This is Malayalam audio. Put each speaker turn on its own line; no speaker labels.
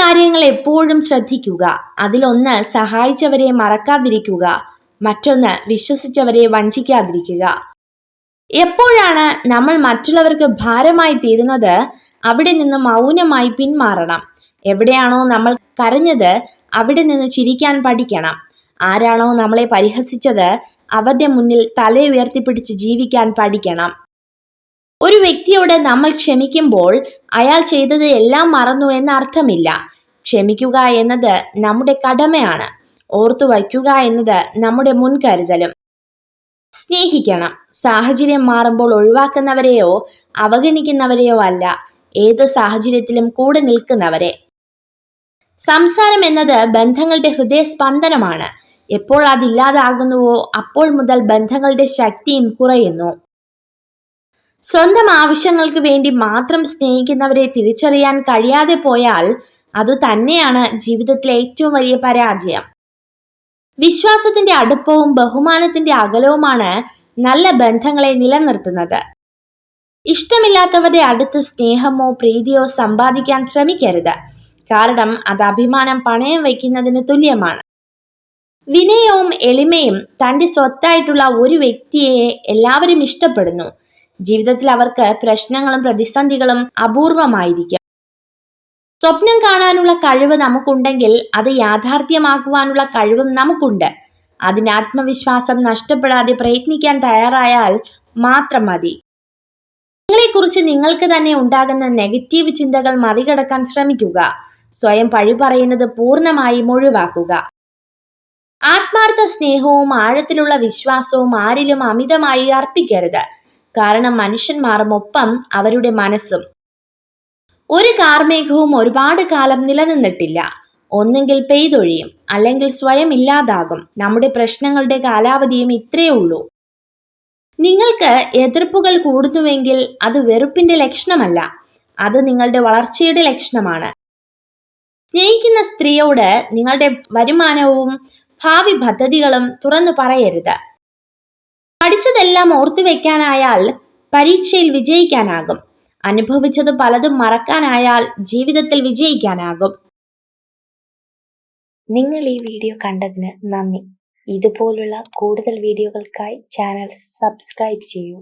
കാര്യങ്ങൾ എപ്പോഴും ശ്രദ്ധിക്കുക. അതിലൊന്ന് സഹായിച്ചവരെ മറക്കാതിരിക്കുക, മറ്റൊന്ന് വിശ്വസിച്ചവരെ വഞ്ചിക്കാതിരിക്കുക. എപ്പോഴാണ് നമ്മൾ മറ്റുള്ളവർക്ക് ഭാരമായി തീരുന്നത് അവിടെ നിന്ന് മൗനമായി പിന്മാറണം. എവിടെയാണോ നമ്മൾ കരഞ്ഞത് അവിടെ നിന്ന് ചിരിക്കാൻ പഠിക്കണം. ആരാണോ നമ്മളെ പരിഹസിച്ചത് അവരുടെ മുന്നിൽ തല ഉയർത്തിപ്പിടിച്ച് ജീവിക്കാൻ പഠിക്കണം. ഒരു വ്യക്തിയോട് നമ്മൾ ക്ഷമിക്കുമ്പോൾ അയാൾ ചെയ്തത് എല്ലാം മറന്നു എന്ന അർത്ഥമില്ല. ക്ഷമിക്കുക എന്നത് നമ്മുടെ കടമയാണ്. ഓർത്തു വയ്ക്കുക എന്നത് നമ്മുടെ മുൻകരുതലും. സ്നേഹിക്കണം. സാഹചര്യം മാറുമ്പോൾ ഒഴിവാക്കുന്നവരെയോ അവഗണിക്കുന്നവരെയോ അല്ല, ഏത് സാഹചര്യത്തിലും കൂടെ നിൽക്കുന്നവരെ. സംസാരം എന്നത് ബന്ധങ്ങളുടെ ഹൃദയസ്പന്ദനമാണ്. എപ്പോൾ അതില്ലാതാകുന്നുവോ അപ്പോൾ മുതൽ ബന്ധങ്ങളുടെ ശക്തിയും കുറയുന്നു. സ്വന്തം ആവശ്യങ്ങൾക്ക് വേണ്ടി മാത്രം സ്നേഹിക്കുന്നവരെ തിരിച്ചറിയാൻ കഴിയാതെ പോയാൽ അതു തന്നെയാണ് ജീവിതത്തിലെ ഏറ്റവും വലിയ പരാജയം. വിശ്വാസത്തിന്റെ അടുപ്പവും ബഹുമാനത്തിന്റെ അകലവുമാണ് നല്ല ബന്ധങ്ങളെ നിലനിർത്തുന്നത്. ഇഷ്ടമില്ലാത്തവരുടെ അടുത്ത് സ്നേഹമോ പ്രീതിയോ സമ്പാദിക്കാൻ ശ്രമിക്കരുത്. കാരണം അത് അഭിമാനം പണയം വയ്ക്കുന്നതിന് തുല്യമാണ്. വിനയവും എളിമയും തന്റെ സ്വത്തായിട്ടുള്ള ഒരു വ്യക്തിയെ എല്ലാവരും ഇഷ്ടപ്പെടുന്നു. ജീവിതത്തിൽ അവർക്ക് പ്രശ്നങ്ങളും പ്രതിസന്ധികളും അപൂർവമായിരിക്കും. സ്വപ്നം കാണാനുള്ള കഴിവ് നമുക്കുണ്ടെങ്കിൽ അത് യാഥാർത്ഥ്യമാക്കുവാനുള്ള കഴിവും നമുക്കുണ്ട്. അതിന് ആത്മവിശ്വാസം നഷ്ടപ്പെടാതെ പ്രയത്നിക്കാൻ തയ്യാറായാൽ മാത്രം മതി. നിങ്ങളെക്കുറിച്ച് നിങ്ങൾക്ക് തന്നെ ഉണ്ടാകുന്ന നെഗറ്റീവ് ചിന്തകൾ മറികടക്കാൻ ശ്രമിക്കുക. സ്വയം പഴി പറയുന്നത് പൂർണ്ണമായും ഒഴിവാക്കുക. ആത്മാർത്ഥ സ്നേഹവും ആഴത്തിലുള്ള വിശ്വാസവും ആരിലും അമിതമായി അർപ്പിക്കരുത്. കാരണം മനുഷ്യൻ മാറും, ഒപ്പം അവരുടെ മനസ്സും. ഒരു കാർമേഘവും ഒരുപാട് കാലം നിലനിന്നിട്ടില്ല. ഒന്നെങ്കിൽ പെയ്തൊഴിയും, അല്ലെങ്കിൽ സ്വയം ഇല്ലാതാകും. നമ്മുടെ പ്രശ്നങ്ങളുടെ കാലാവധിയും ഇത്രയേ ഉള്ളൂ. നിങ്ങൾക്ക് എതിർപ്പുകൾ കൂടുന്നുവെങ്കിൽ അത് വെറുപ്പിന്റെ ലക്ഷണമല്ല, അത് നിങ്ങളുടെ വളർച്ചയുടെ ലക്ഷണമാണ്. സ്നേഹിക്കുന്ന സ്ത്രീയോട് നിങ്ങളുടെ വരുമാനവും ഭാവി പദ്ധതികളും തുറന്നു പറയരുത്. പഠിച്ചതെല്ലാം ഓർത്തു വെക്കാനായാൽ പരീക്ഷയിൽ വിജയിക്കാനാകും. അനുഭവിച്ചത് പലതും മറക്കാനായാൽ ജീവിതത്തിൽ വിജയിക്കാനാകും.
നിങ്ങൾ ഈ വീഡിയോ കണ്ടതിന് നന്ദി. ഇതുപോലുള്ള കൂടുതൽ വീഡിയോകൾക്കായി ചാനൽ സബ്സ്ക്രൈബ് ചെയ്യൂ.